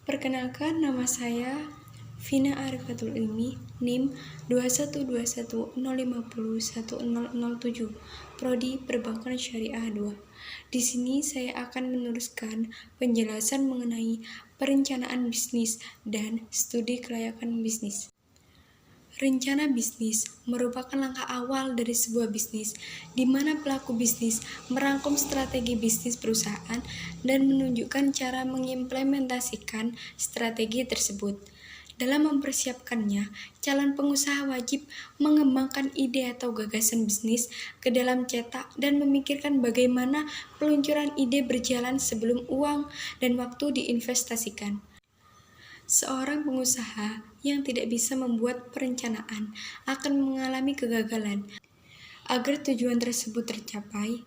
Perkenalkan, nama saya Vina Arifatul Ilmi, NIM 21210501007, Prodi Perbankan Syariah 2. Di sini saya akan meneruskan penjelasan mengenai perencanaan bisnis dan studi kelayakan bisnis. Rencana bisnis merupakan langkah awal dari sebuah bisnis, di mana pelaku bisnis merangkum strategi bisnis perusahaan dan menunjukkan cara mengimplementasikan strategi tersebut. Dalam mempersiapkannya, calon pengusaha wajib mengembangkan ide atau gagasan bisnis ke dalam cetak dan memikirkan bagaimana peluncuran ide berjalan sebelum uang dan waktu diinvestasikan. Seorang pengusaha yang tidak bisa membuat perencanaan akan mengalami kegagalan. Agar tujuan tersebut tercapai,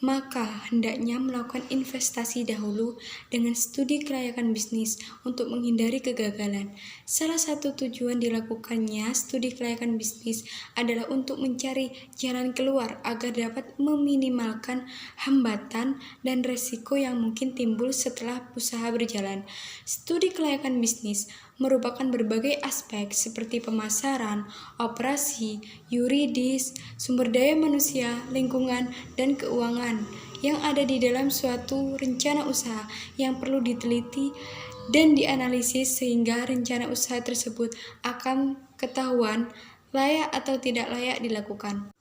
maka hendaknya melakukan investasi dahulu dengan studi kelayakan bisnis untuk menghindari kegagalan. Salah satu tujuan dilakukannya studi kelayakan bisnis adalah untuk mencari jalan keluar agar dapat meminimalkan hambatan dan resiko yang mungkin timbul setelah usaha berjalan. Studi kelayakan bisnis merupakan berbagai aspek seperti pemasaran, operasi, yuridis, sumber daya manusia, lingkungan, dan keuangan yang ada di dalam suatu rencana usaha yang perlu diteliti dan dianalisis sehingga rencana usaha tersebut akan ketahuan layak atau tidak layak dilakukan.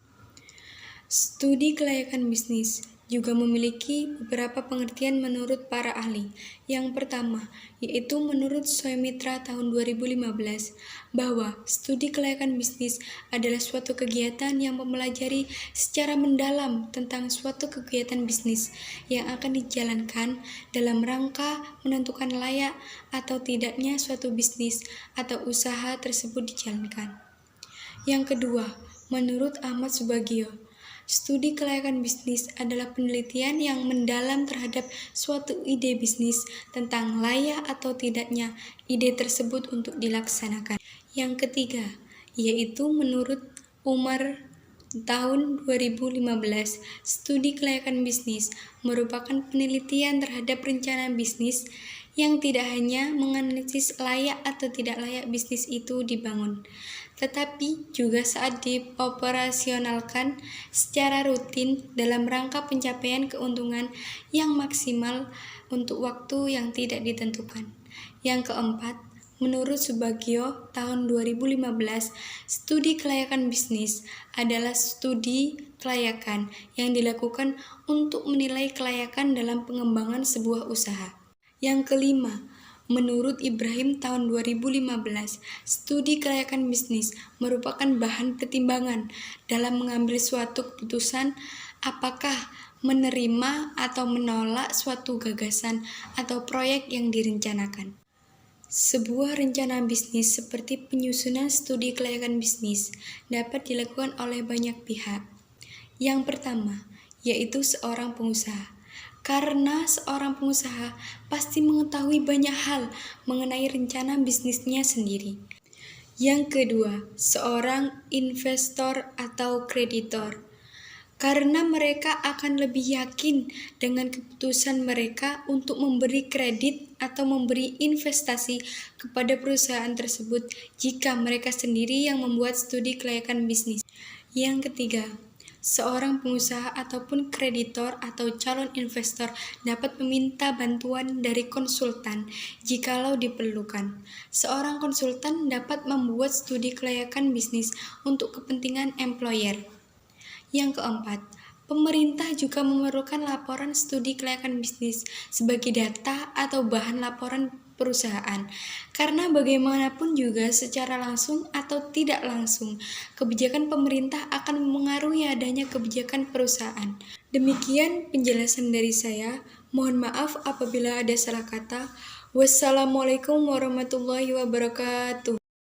Studi kelayakan bisnis juga memiliki beberapa pengertian menurut para ahli. Yang pertama, yaitu menurut Soemitra tahun 2015, bahwa studi kelayakan bisnis adalah suatu kegiatan yang mempelajari secara mendalam tentang suatu kegiatan bisnis yang akan dijalankan dalam rangka menentukan layak atau tidaknya suatu bisnis atau usaha tersebut dijalankan. Yang kedua, menurut Ahmad Subagio, studi kelayakan bisnis adalah penelitian yang mendalam terhadap suatu ide bisnis tentang layak atau tidaknya ide tersebut untuk dilaksanakan. Yang ketiga, yaitu menurut Umar tahun 2015, studi kelayakan bisnis merupakan penelitian terhadap rencana bisnis yang tidak hanya menganalisis layak atau tidak layak bisnis itu dibangun, tetapi juga saat dioperasionalkan secara rutin dalam rangka pencapaian keuntungan yang maksimal untuk waktu yang tidak ditentukan. Yang keempat, menurut Subagio tahun 2015, studi kelayakan bisnis adalah studi kelayakan yang dilakukan untuk menilai kelayakan dalam pengembangan sebuah usaha. Yang kelima, menurut Ibrahim tahun 2015, studi kelayakan bisnis merupakan bahan pertimbangan dalam mengambil suatu keputusan apakah menerima atau menolak suatu gagasan atau proyek yang direncanakan. Sebuah rencana bisnis seperti penyusunan studi kelayakan bisnis dapat dilakukan oleh banyak pihak. Yang pertama, yaitu seorang pengusaha. Karena seorang pengusaha pasti mengetahui banyak hal mengenai rencana bisnisnya sendiri. Yang kedua, seorang investor atau kreditor. Karena mereka akan lebih yakin dengan keputusan mereka untuk memberi kredit atau memberi investasi kepada perusahaan tersebut jika mereka sendiri yang membuat studi kelayakan bisnis. Yang ketiga, seorang pengusaha ataupun kreditor atau calon investor dapat meminta bantuan dari konsultan jikalau diperlukan. Seorang konsultan dapat membuat studi kelayakan bisnis untuk kepentingan employer. Yang keempat, pemerintah juga memerlukan laporan studi kelayakan bisnis sebagai data atau bahan laporan perusahaan, karena bagaimanapun juga secara langsung atau tidak langsung, kebijakan pemerintah akan memengaruhi adanya kebijakan perusahaan. Demikian penjelasan dari saya. Mohon maaf apabila ada salah kata. Wassalamualaikum warahmatullahi wabarakatuh.